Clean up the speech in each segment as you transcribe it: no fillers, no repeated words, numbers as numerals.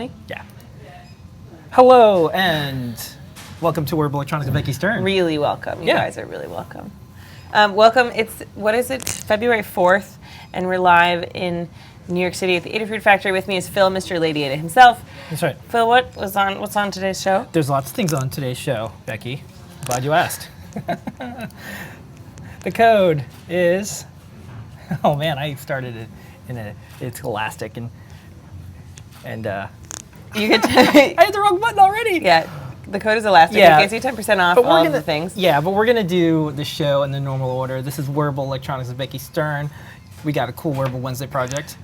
Really? Yeah. Hello and welcome to Wearable Electronics with Becky Stern. Really welcome. You guys are really welcome. Welcome. It's, what is it? February 4th, and we're live in New York City at the Adafruit factory. With me is Phil, Mr. Lady Ada himself. That's right. Phil, what's on today's show? There's lots of things on today's show, Becky. Glad you asked. The code is, oh man, I started it it's elastic and You could I hit the wrong button already. Yeah, the code is elastic. Yeah. It gets you 10% off all of the things. Yeah, but we're gonna do the show in the normal order. This is Wearable Electronics with Becky Stern. We got a cool Wearable Wednesday project.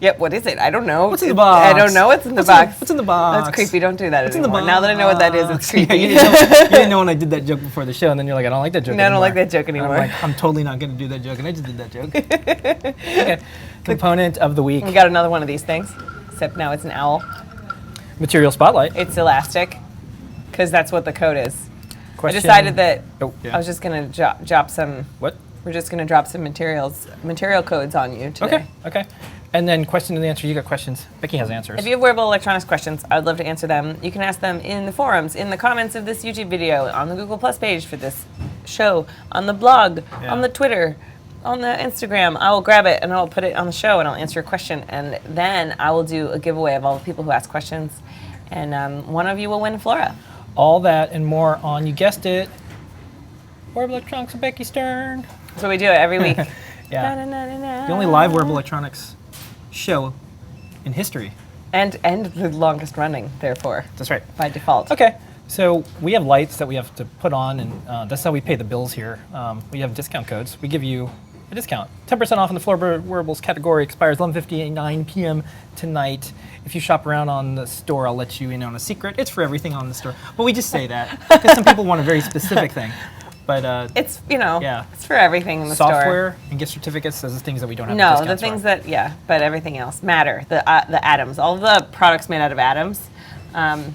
Yep, what is it? I don't know. What's in the box? I don't know what's in the box. What's in the box? That's creepy. Don't do that What's anymore. in the box? Now that I know what that is, it's creepy. Yeah, you didn't know when I did that joke before the show, and then you're like, I don't like that joke No, anymore. I don't like that joke anymore. I'm like, I'm totally not going to do that joke, and I just did that joke. Okay. Component of the week. We got another one of these things, except now it's an owl. Material spotlight. It's elastic, because that's what the code is. Question. I decided that yeah. I was just going to drop some. What? We're just going to drop some material codes on you today. Okay. And then question and answer. You got questions. Becky has answers. If you have wearable electronics questions, I would love to answer them. You can ask them in the forums, in the comments of this YouTube video, on the Google Plus page for this show, on the blog, on the Twitter, on the Instagram. I will grab it and I'll put it on the show and I'll answer your question. And then I will do a giveaway of all the people who ask questions. And one of you will win Flora. All that and more on, you guessed it, Wearable Electronics with Becky Stern. So we do it every week. Yeah. Na-na-na-na-na. The only live Wearable Electronics show in history. And the longest running, therefore. That's right. By default. Okay. So we have lights that we have to put on, and that's how we pay the bills here. We have discount codes. We give you a discount. 10% off in the Flora Wearables category. Expires 11:59 p.m. tonight. If you shop around on the store, I'll let you in on a secret. It's for everything on the store. But we just say that because some people want a very specific thing. But it's, it's for everything in the store. Software and gift certificates, those are things that we don't have No, discounts the things for. but everything else matter. The atoms, all the products made out of atoms, atoms.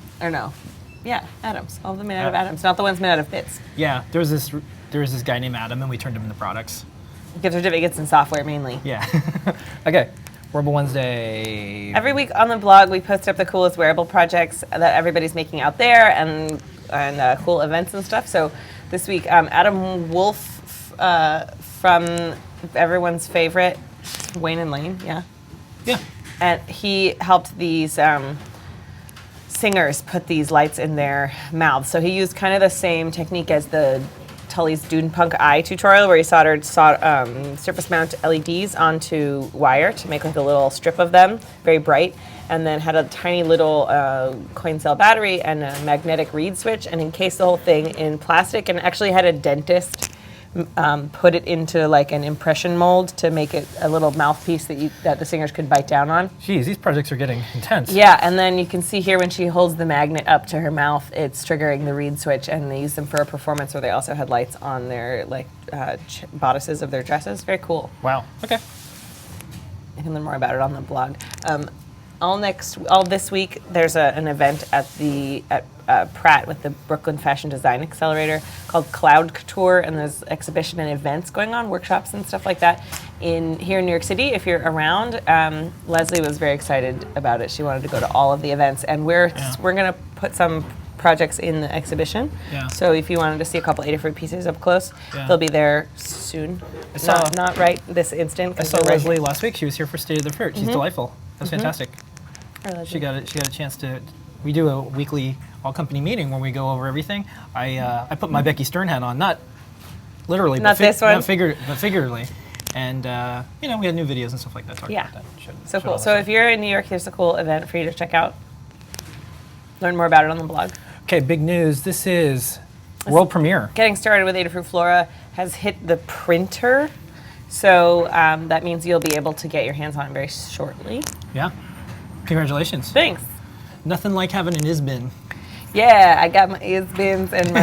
All of them made out of atoms, not the ones made out of bits. Yeah, there was this guy named Adam, and we turned him into products. Gift certificates and software mainly. Yeah. Okay. Wearable Wednesday. Every week on the blog, we post up the coolest wearable projects that everybody's making out there and cool events and stuff. So this week, Adam Wolf from everyone's favorite, Wayne and Lane, yeah. And he helped these singers put these lights in their mouths. So he used kind of the same technique as the Tully's Dune Punk Eye tutorial, where he soldered surface mount LEDs onto wire to make like a little strip of them, very bright, and then had a tiny little coin cell battery and a magnetic reed switch, and encased the whole thing in plastic, and actually had a dentist put it into like an impression mold to make it a little mouthpiece that the singers could bite down on. Geez, these projects are getting intense. Yeah, and then you can see here when she holds the magnet up to her mouth, it's triggering the reed switch, and they used them for a performance where they also had lights on their bodices of their dresses. Very cool. Wow. Okay. You can learn more about it on the blog. All this week, there's an event at Pratt with the Brooklyn Fashion Design Accelerator called Cloud Couture, and there's exhibition and events going on, workshops and stuff like that here in New York City. If you're around, Leslie was very excited about it. She wanted to go to all of the events, and we're going to put some projects in the exhibition. Yeah. So if you wanted to see a couple Adafruit pieces up close, they'll be there soon. Not right this instant. I saw Leslie last week. She was here for State of the Fruit. She's delightful. That's fantastic. She got a chance to. We do a weekly all-company meeting where we go over everything. I put my Becky Stern hat on, not literally, not this one, but figuratively. And we had new videos and stuff like that. Talking about that. So cool. So if you're in New York, there's a cool event for you to check out. Learn more about it on the blog. Okay, big news. This is world premiere. Getting started with Adafruit Flora has hit the printer, so that means you'll be able to get your hands on it very shortly. Yeah. Congratulations. Thanks. Nothing like having an ISBN. Yeah, I got my ISBNs and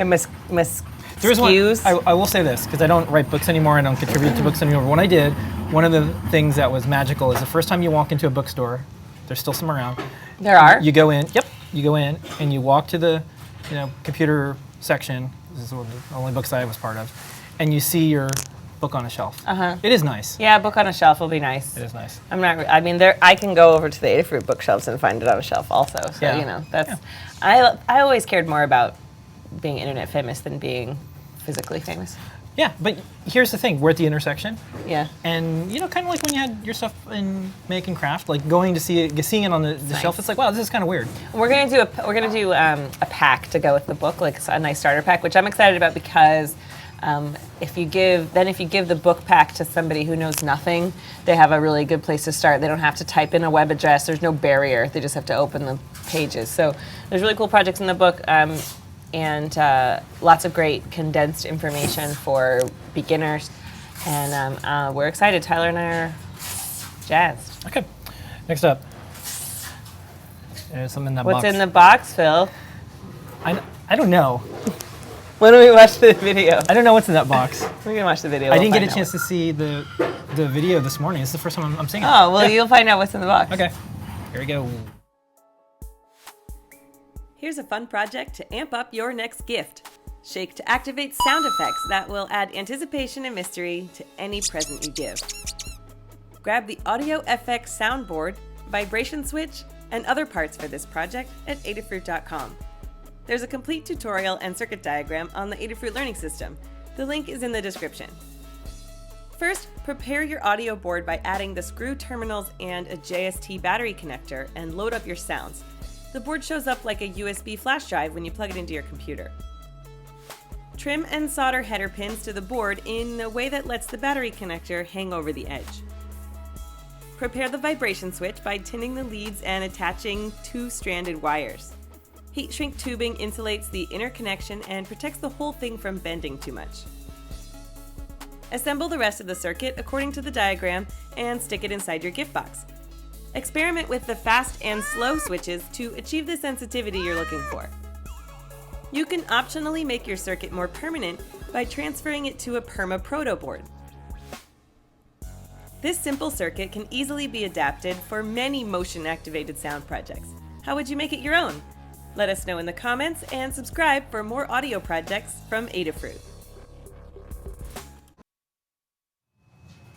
my SKUs. I will say this, because I don't write books anymore, I don't contribute to books anymore. But when I did, one of the things that was magical is the first time you walk into a bookstore, there's still some around. There are? You go in, you go in, and you walk to the computer section. This is one of the only books I was part of. And you see your book on a shelf. It is nice. Yeah, book on a shelf will be nice. It is nice. I'm not. I mean, I can go over to the Adafruit bookshelves and find it on a shelf also. So Yeah. you know, that's. I always cared more about being internet famous than being physically famous. Yeah, but here's the thing: we're at the intersection. Yeah. And you know, kind of like when you had your stuff in Make and Craft, like going to seeing it on the shelf. It's like, wow, this is kind of weird. We're gonna do a pack to go with the book, like a nice starter pack, which I'm excited about because if you give the book pack to somebody who knows nothing, they have a really good place to start. They don't have to type in a web address. There's no barrier. They just have to open the pages. So there's really cool projects in the book. And lots of great condensed information for beginners. And we're excited. Tyler and I are jazzed. Okay, next up. There's something in that box. What's in the box, Phil? I don't know. When do we watch the video? I don't know what's in that box. We're going to watch the video. I didn't get a chance to see the video this morning. This is the first time I'm seeing it. Oh, well, you'll find out what's in the box. Okay, here we go. Here's a fun project to amp up your next gift. Shake to activate sound effects that will add anticipation and mystery to any present you give. Grab the Audio FX soundboard, vibration switch, and other parts for this project at Adafruit.com. There's a complete tutorial and circuit diagram on the Adafruit Learning System. The link is in the description. First, prepare your audio board by adding the screw terminals and a JST battery connector and load up your sounds. The board shows up like a USB flash drive when you plug it into your computer. Trim and solder header pins to the board in a way that lets the battery connector hang over the edge. Prepare the vibration switch by tinning the leads and attaching two stranded wires. Heat shrink tubing insulates the inner connection and protects the whole thing from bending too much. Assemble the rest of the circuit according to the diagram and stick it inside your gift box. Experiment with the fast and slow switches to achieve the sensitivity you're looking for. You can optionally make your circuit more permanent by transferring it to a Perma Proto board. This simple circuit can easily be adapted for many motion-activated sound projects. How would you make it your own? Let us know in the comments and subscribe for more audio projects from Adafruit.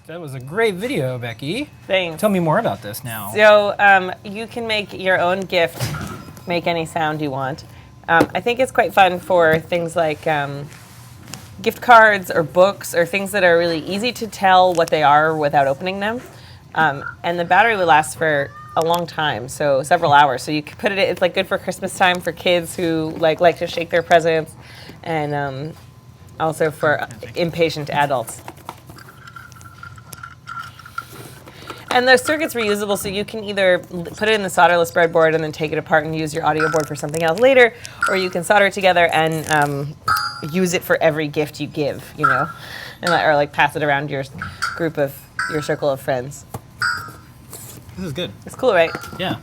That was a great video, Becky. Thanks. Tell me more about this now. So you can make your own gift, make any sound you want. I think it's quite fun for things like gift cards or books or things that are really easy to tell what they are without opening them. And the battery will last for a long time, so several hours. So you can put it, it's like good for Christmas time for kids who like to shake their presents, and also for impatient adults. And the circuit's reusable, so you can either put it in the solderless breadboard and then take it apart and use your audio board for something else later, or you can solder it together and use it for every gift you give, you know, and or like pass it around your your circle of friends. This is good. It's cool, right? Yeah.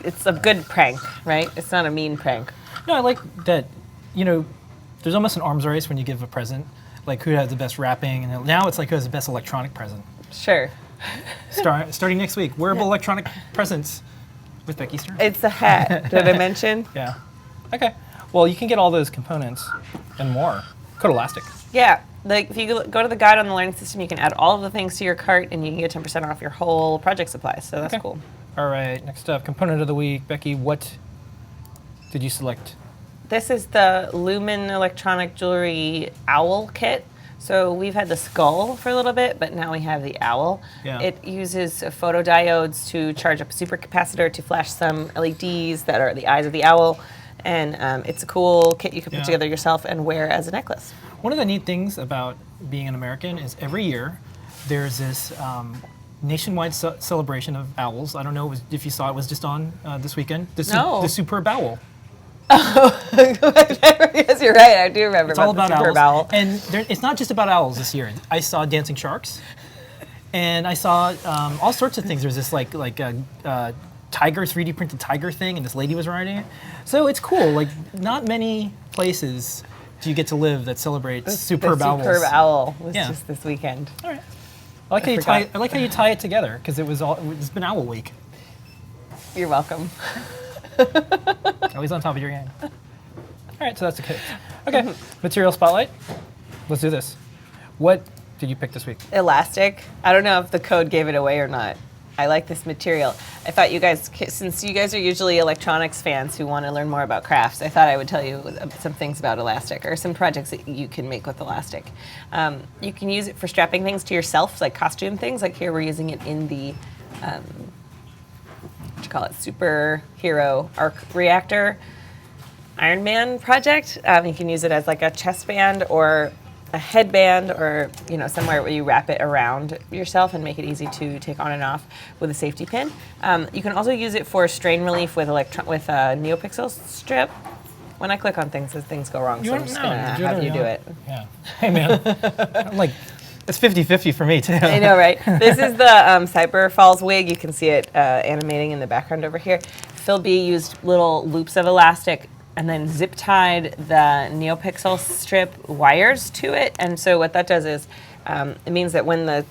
It's a good prank, right? It's not a mean prank. No, I like that, you know, there's almost an arms race when you give a present, like who has the best wrapping, and now it's like who has the best electronic present. Sure. Starting next week, wearable electronic presents with Becky Stern. It's a hat. Did I mention? Yeah. Okay. Well, you can get all those components and more. Code Elastic. Yeah. Like if you go to the guide on the learning system, you can add all of the things to your cart, and you can get 10% off your whole project supplies. So that's cool. All right. Next up, component of the week. Becky, what did you select? This is the Lumen Electronic Jewelry Owl Kit. So we've had the skull for a little bit, but now we have the owl. Yeah. It uses photodiodes to charge up a supercapacitor to flash some LEDs that are the eyes of the owl. And it's a cool kit you can put together yourself and wear as a necklace. One of the neat things about being an American is every year there's this nationwide celebration of owls. I don't know if you saw it was just on this weekend. The Superb Owl. Oh, yes, you're right. I do remember. It's all about the Superb owls. Owl. And it's not just about owls this year. I saw dancing sharks, and I saw all sorts of things. There's this like a tiger, 3D printed tiger thing, and this lady was riding it. So it's cool. Like not many places do you get to live that celebrates superb owls. The Superb Owl was just this weekend. All right. I like how you tie it together because it's been Owl Week. You're welcome. Always on top of your game. All right, so that's the kit. Okay, material spotlight. Let's do this. What did you pick this week? Elastic. I don't know if the code gave it away or not. I like this material. I thought you guys, since you guys are usually electronics fans who want to learn more about crafts, I thought I would tell you some things about elastic or some projects that you can make with elastic. You can use it for strapping things to yourself, like costume things. Like here, we're using it in the what you call it, superhero arc reactor Iron Man project. You can use it as like a chest band or a headband, or somewhere where you wrap it around yourself and make it easy to take on and off with a safety pin. You can also use it for strain relief with a NeoPixel strip. When I click on things, things go wrong, so I'm just gonna have you do it. Yeah. Hey man, I'm like, it's 50-50 for me too. I know, right? This is the Cyber Falls wig. You can see it animating in the background over here. Phil B used little loops of elastic and then zip tied the NeoPixel strip wires to it. And so what that does is it means that when the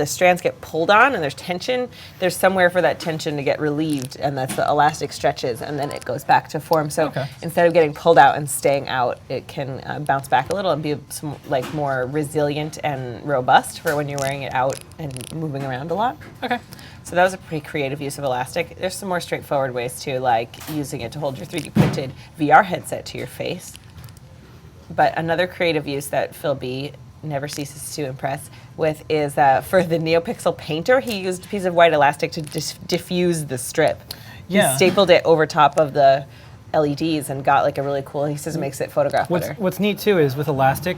strands get pulled on and there's tension, there's somewhere for that tension to get relieved, and that's the elastic stretches, and then it goes back to form. So instead of getting pulled out and staying out, it can bounce back a little and be more resilient and robust for when you're wearing it out and moving around a lot. Okay. So that was a pretty creative use of elastic. There's some more straightforward ways too, like using it to hold your 3D printed VR headset to your face. But another creative use that Phil B never ceases to impress with is for the NeoPixel painter, he used a piece of white elastic to diffuse the strip. Yeah. He stapled it over top of the LEDs and got like a really cool, he says it makes it photograph better. What's neat too is with elastic,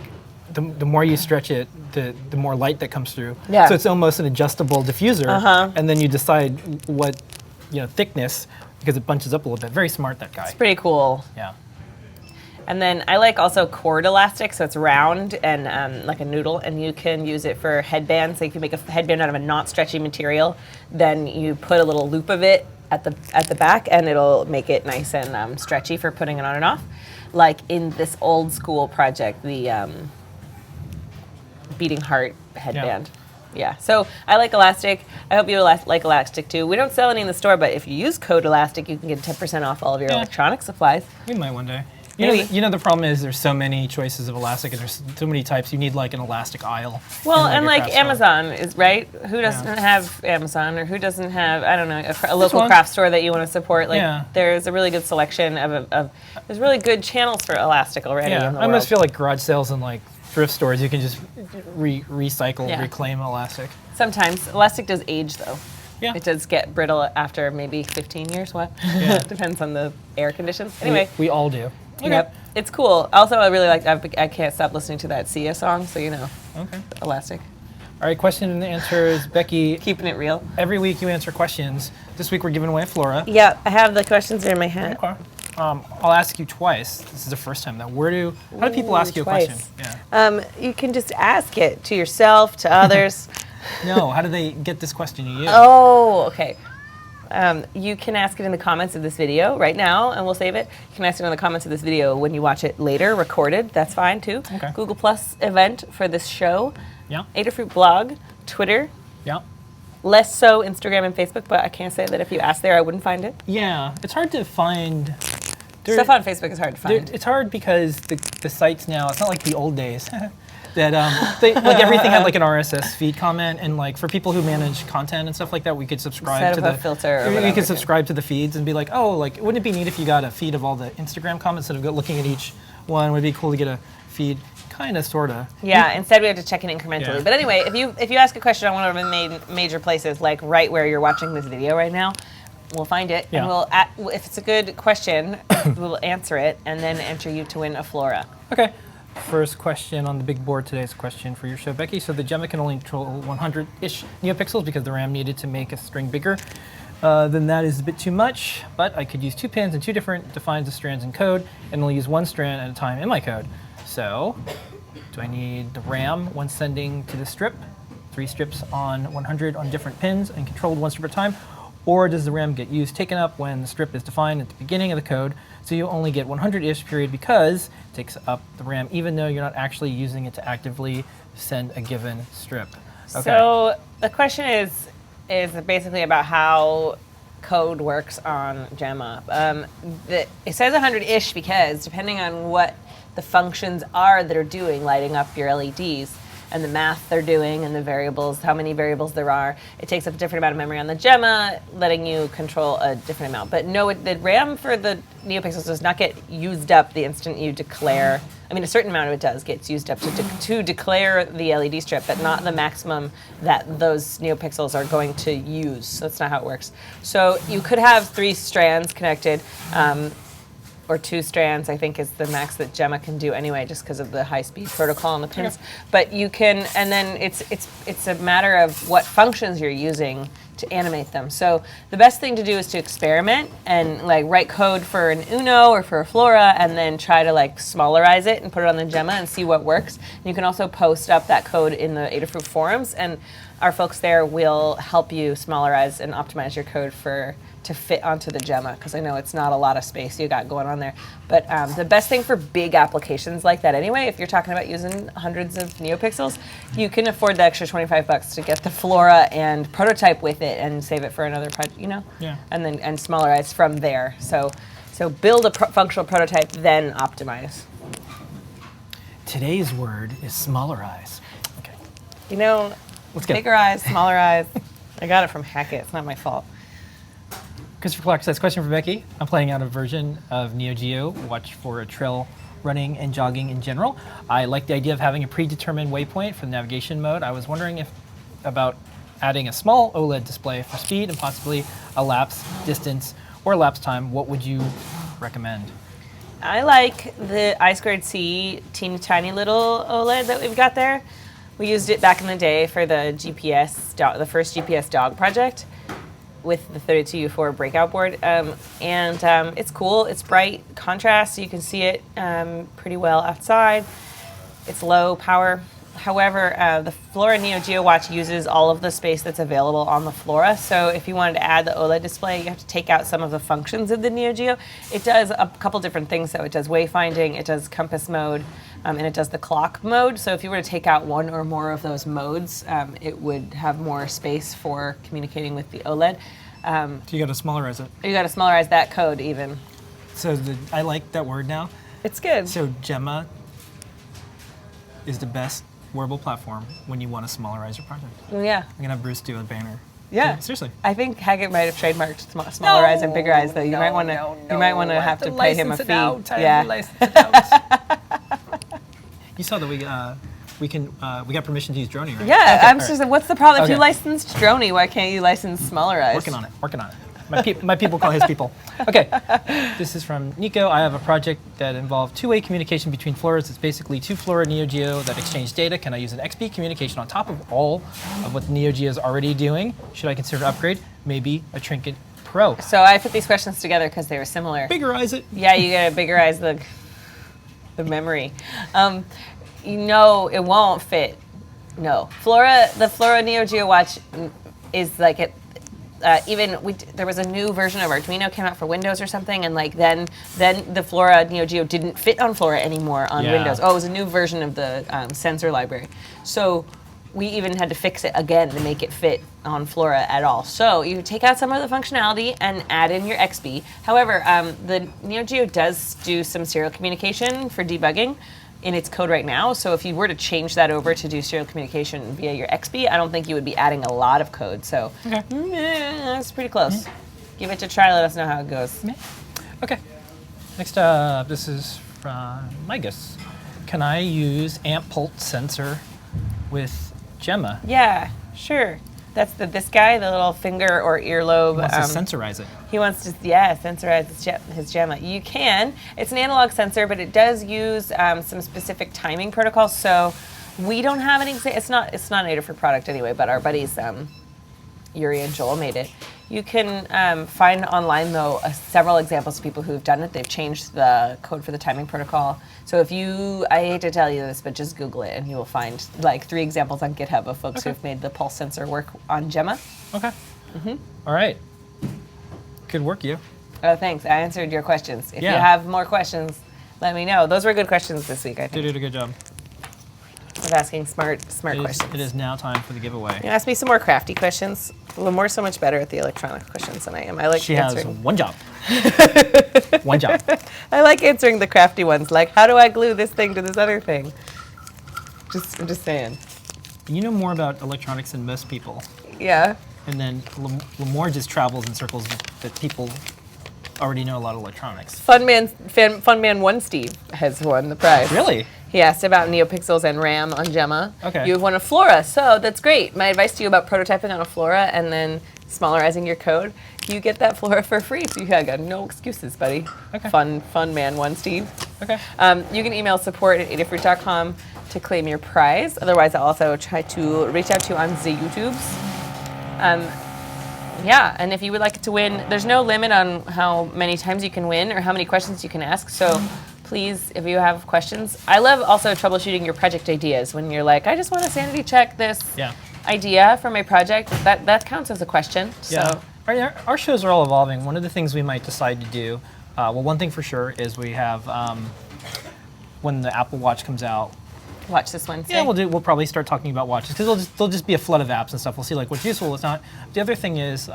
the more you stretch it, the more light that comes through. Yeah. So it's almost an adjustable diffuser, and then you decide what thickness, because it bunches up a little bit. Very smart, that guy. It's pretty cool. Yeah. And then I like also cord elastic, so it's round and like a noodle, and you can use it for headbands. So if you make a headband out of a not stretchy material, then you put a little loop of it at the back, and it'll make it nice and stretchy for putting it on and off. Like in this old school project, the Beating Heart headband. Yeah, so I like elastic. I hope you like elastic too. We don't sell any in the store, but if you use code elastic, you can get 10% off all of your electronic supplies. We might one day. You know the problem is there's so many choices of elastic, and there's so many types. You need like an elastic aisle. Well, and like Amazon is right. Who doesn't have Amazon, or who doesn't have a local craft store that you want to support? Like there's a really good selection of there's really good channels for elastic already. Yeah, in the I almost world. feel like garage sales and like thrift stores. You can just recycle, reclaim elastic. Sometimes elastic does age though. Yeah. It does get brittle after maybe 15 years. What? Yeah. Depends on the air conditions. Anyway, we all do. Okay. Yep, it's cool. Also, I really like. I can't stop listening to that Sia song. So Okay. Elastic. All right. Question and answers, Becky. Keeping it real. Every week you answer questions. This week we're giving away a Flora. Yeah, I have the questions in my head. Okay. I'll ask you twice. This is the first time. Now, how do people ask you a question? Yeah. You can just ask it to yourself, to others. No. How do they get this question to you? Oh, okay. You can ask it in the comments of this video right now, and we'll save it. You can ask it in the comments of this video when you watch it later, recorded. That's fine, too. Okay. Google Plus event for this show. Yeah. Adafruit blog, Twitter. Yeah. Less so Instagram and Facebook, but I can't say that if you asked there, I wouldn't find it. Yeah. It's hard to find. Stuff on Facebook is hard to find. It's hard because the sites now, it's not like the old days. That like everything had like an RSS feed comment, and like for people who manage content and stuff like that, we could subscribe to the filter. We could subscribe to the feeds and be like, oh, like wouldn't it be neat if you got a feed of all the Instagram comments instead of looking at each one? Would it be cool to get a feed, kind of, sorta. Yeah. Instead, we have to check it incrementally. Yeah. But anyway, if you ask a question on one of the major places, like right where you're watching this video right now, we'll find it, and if it's a good question, we'll answer it, and then enter you to win a Flora. Okay. First question on the big board today is a question for your show, Becky. So the Gemma can only control 100-ish NeoPixels because the RAM needed to make a string bigger. Then that is a bit too much, but I could use 2 pins and 2 different defines of strands in code, and only use 1 strand at a time in my code. So, do I need the RAM when sending to the strip, 3 strips on 100 on different pins and controlled 1 strip at a time? Or does the RAM get taken up when the strip is defined at the beginning of the code, so you only get 100-ish period because it takes up the RAM, even though you're not actually using it to actively send a given strip? Okay. So the question is basically about how code works on Gemma. It says 100-ish because depending on what the functions are that are doing, lighting up your LEDs, and the math they're doing and the variables, how many variables there are. It takes up a different amount of memory on the Gemma, letting you control a different amount. But no, the RAM for the NeoPixels does not get used up the instant you declare. I mean, a certain amount of it does gets used up to declare the LED strip, but not the maximum that those NeoPixels are going to use. So that's not how it works. So you could have 3 strands connected, or 2 strands, I think is the max that Gemma can do anyway, just because of the high-speed protocol on the pins. Okay. But you can, and then it's a matter of what functions you're using to animate them. So the best thing to do is to experiment and like write code for an Uno or for a Flora, and then try to like smallerize it and put it on the Gemma and see what works. And you can also post up that code in the Adafruit forums, and our folks there will help you smallerize and optimize your code to fit onto the Gemma, because I know it's not a lot of space you got going on there. But the best thing for big applications like that anyway, if you're talking about using hundreds of NeoPixels, you can afford the extra $25 to get the Flora and prototype with it and save it for another project, Yeah. and then smallerize from there. So build a functional prototype, then optimize. Today's word is smallerize. Okay. Let's go. Bigger eyes, smaller eyes. I got it from Hackett. It's not my fault. Christopher Clark says, question for Becky. I'm playing out a version of Neo Geo. Watch for a trail running and jogging in general. I like the idea of having a predetermined waypoint for the navigation mode. I was wondering about adding a small OLED display for speed and possibly a lapse distance or lapse time. What would you recommend? I like the I2C teeny tiny little OLED that we've got there. We used it back in the day for the the first GPS dog project with the 32U4 breakout board. It's cool, it's bright contrast, so you can see it pretty well outside. It's low power. However, the Flora Neo Geo watch uses all of the space that's available on the Flora, so if you wanted to add the OLED display, you have to take out some of the functions of the Neo Geo. It does a couple different things, though. It does wayfinding, it does compass mode, and it does the clock mode. So if you were to take out one or more of those modes, it would have more space for communicating with the OLED. So you got to smallerize it. You got to smallerize that code even. So I like that word now. It's good. So Gemma is the best wearable platform when you want to smallerize your project. Yeah. I'm going to have Bruce do a banner. Yeah. Seriously. I think Hackett might have trademarked smallerize and bigger eyes, though. You might want to have to pay him a fee. You saw that we got permission to use Droney, right? Yeah, okay, I'm just saying, what's the problem? Okay. If you licensed Droney, why can't you license smallerize? Working on it. My people call his people. Okay, this is from Nico. I have a project that involved two-way communication between Floras. It's basically 2 Flora Neo Geo that exchange data. Can I use an XP communication on top of all of what the Neo Geo is already doing? Should I consider an upgrade? Maybe a Trinket Pro. So I put these questions together because they were similar. Biggerize it. Yeah, you gotta biggerize the memory. It won't fit. No, the Flora Neo Geo watch is like it. There was a new version of Arduino came out for Windows or something, and then the Flora Neo Geo didn't fit on Flora anymore on Windows. Oh, it was a new version of the sensor library. So we even had to fix it again to make it fit on Flora at all. So you take out some of the functionality and add in your XB. However, the Neo Geo does do some serial communication for debugging in its code right now. So if you were to change that over to do serial communication via your XB, I don't think you would be adding a lot of code. So that's pretty close. Give it a try. Let us know how it goes. Okay. Next up, this is from Migus. Can I use amp pulse sensor with Gemma? Yeah, sure. That's this guy, the little finger or earlobe. He wants to sensorize it. He wants to, sensorize his Gemma. You can. It's an analog sensor, but it does use some specific timing protocols. So we don't have an example. It's not an Adafruit product anyway, but our buddies Yuri and Joel made it. You can find online, though, several examples of people who've done it. They've changed the code for the timing protocol. So I hate to tell you this, but just Google it, and you will find 3 examples on GitHub of folks who've made the pulse sensor work on Gemma. Okay. All right. Good work, you. Oh, thanks. I answered your questions. If Yeah. you have more questions, let me know. Those were good questions this week, I think. You did a good job. Of asking smart questions. It is now time for the giveaway. You ask me some more crafty questions. Lamore's so much better at the electronic questions than I am. I like She answering. has one job. One job. I like answering the crafty ones, like how do I glue this thing to this other thing? I'm just saying. You know more about electronics than most people. Yeah. And then Lamore just travels in circles that people already know a lot of electronics. Fun Man 1 Steve has won the prize. Really? He asked about NeoPixels and RAM on Gemma. Okay. You have won a Flora, so that's great. My advice to you about prototyping on a Flora and then smallerizing your code, you get that Flora for free, so you got no excuses, buddy. Okay. Fun Man 1 Steve. Okay. You can email support@adafruit.com to claim your prize. Otherwise, I'll also try to reach out to you on the YouTubes. Yeah, and if you would like to win, there's no limit on how many times you can win or how many questions you can ask. So please, if you have questions, I love also troubleshooting your project ideas. When you're like, I just want to sanity check this idea for my project, that counts as a question. Yeah. So Our shows are all evolving. One of the things we might decide to do, well, one thing for sure is we have, when the Apple Watch comes out, watch this Wednesday. yeah, we'll probably start talking about watches because there'll just be a flood of apps and stuff. We'll see like what's useful, what's not. The other thing is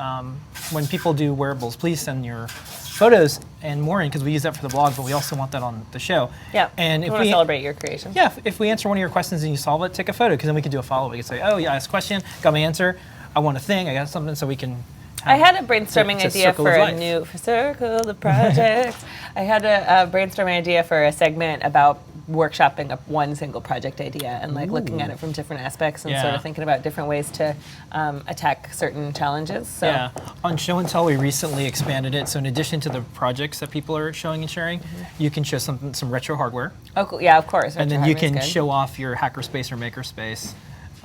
when people do wearables, please send your photos and more in because we use that for the blog, but we also want that on the show. Yeah, and we if want to celebrate your creation. Yeah, if we answer one of your questions and you solve it, take a photo because then we can do a follow-up. We can say, oh yeah, I asked a question, got my answer, I want a thing, I got something, so we can. I had a brainstorming idea for a life. new circle of projects. I had a brainstorming idea for a segment about workshopping up one single project idea and like looking at it from different aspects and sort of thinking about different ways to attack certain challenges. So. Yeah, on Show and Tell we recently expanded it. So in addition to the projects that people are showing and sharing, you can show some retro hardware. Oh, cool. Yeah, of course. And then you can show off your hackerspace or makerspace.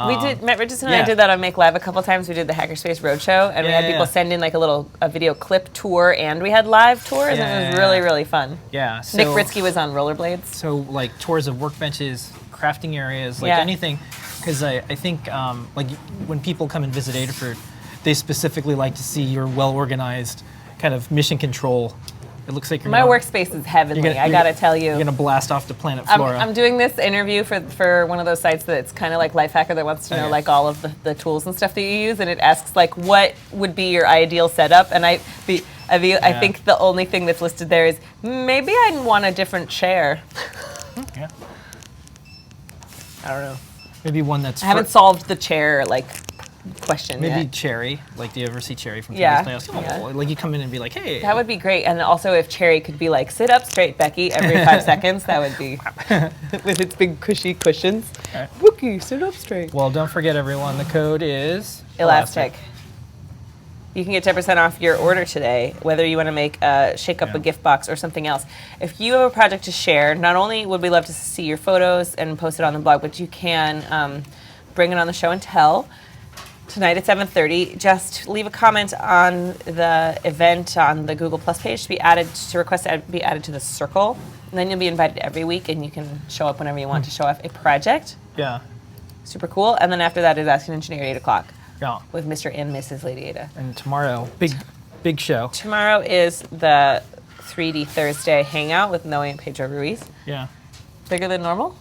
We did. Matt Richardson and I did that on Make Live a couple times. We did the Hackerspace Roadshow, and we had people send in like a video clip tour, and we had live tours, and it was really, really fun. Yeah. So, Nick Britsky was on rollerblades. So like tours of workbenches, crafting areas, like anything, because I think like when people come and visit Adafruit, they specifically like to see your well-organized kind of mission control. It looks like my workspace is heavenly. I gotta tell you, you're gonna blast off to Planet Flora. I'm doing this interview for one of those sites that's kind of like Lifehacker that wants to know like all of the tools and stuff that you use, and it asks like what would be your ideal setup, and I think the only thing that's listed there is maybe I'd want a different chair. Yeah. I don't know. Maybe one that's. I haven't solved the chair like question maybe yet. Cherry, like do you ever see Cherry from Yeah. Playhouse? Like you come in and be like, hey. That would be great, and also if Cherry could be like, sit up straight, Becky, every 5 seconds, that would be with its big cushy cushions. Right. Becky, sit up straight. Well, don't forget everyone, the code is Elastic. You can get 10% off your order today, whether you want to make shake up a gift box or something else. If you have a project to share, not only would we love to see your photos and post it on the blog, but you can bring it on the show and tell. Tonight at 7:30, just leave a comment on the event on the Google Plus page to request to be added to the circle. And then you'll be invited every week, and you can show up whenever you want to show off a project. Yeah. Super cool. And then after that is Ask an Engineer at 8 o'clock with Mr. and Mrs. Lady Ada. And tomorrow, big show. Tomorrow is the 3D Thursday hangout with Noe and Pedro Ruiz. Yeah. Bigger than normal?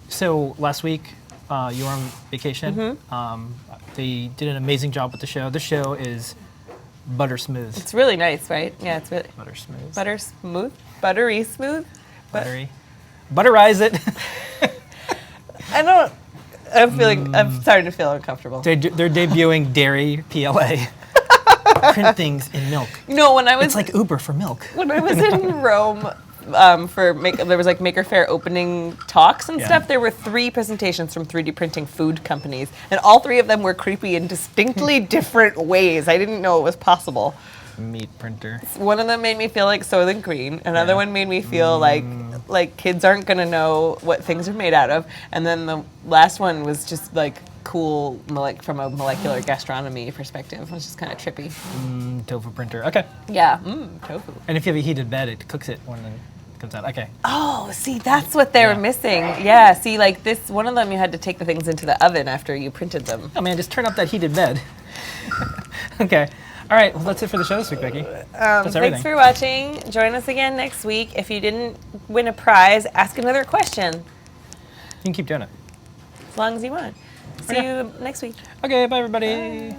So last week, you were on vacation. They did an amazing job with the show. The show is butter smooth. It's really nice, right? Yeah, it's really Butter smooth. butter smooth, buttery smooth. Buttery. Butterize it. I'm starting to feel uncomfortable. They're debuting Dairy PLA. Print things in milk. You know, when I was It's like Uber for milk. when I was in Rome there was like Maker Faire opening talks and stuff. There were 3 presentations from 3D printing food companies, and all 3 of them were creepy in distinctly different ways. I didn't know it was possible. Meat printer. One of them made me feel like Soylent Green. Another one made me feel like kids aren't gonna know what things are made out of. And then the last one was just like cool, from a molecular gastronomy perspective. It was just kind of trippy. Tofu printer. Okay. Yeah, tofu. And if you have a heated bed, it cooks it when it comes out. Okay. Oh, see, that's what they were missing. Yeah, see, like this, one of them you had to take the things into the oven after you printed them. Oh man, just turn up that heated bed. Okay. All right, well, that's it for the show this week, Becky. That's everything. Thanks for watching. Join us again next week. If you didn't win a prize, ask another question. You can keep doing it. As long as you want. See you next week. Okay, bye everybody. Bye.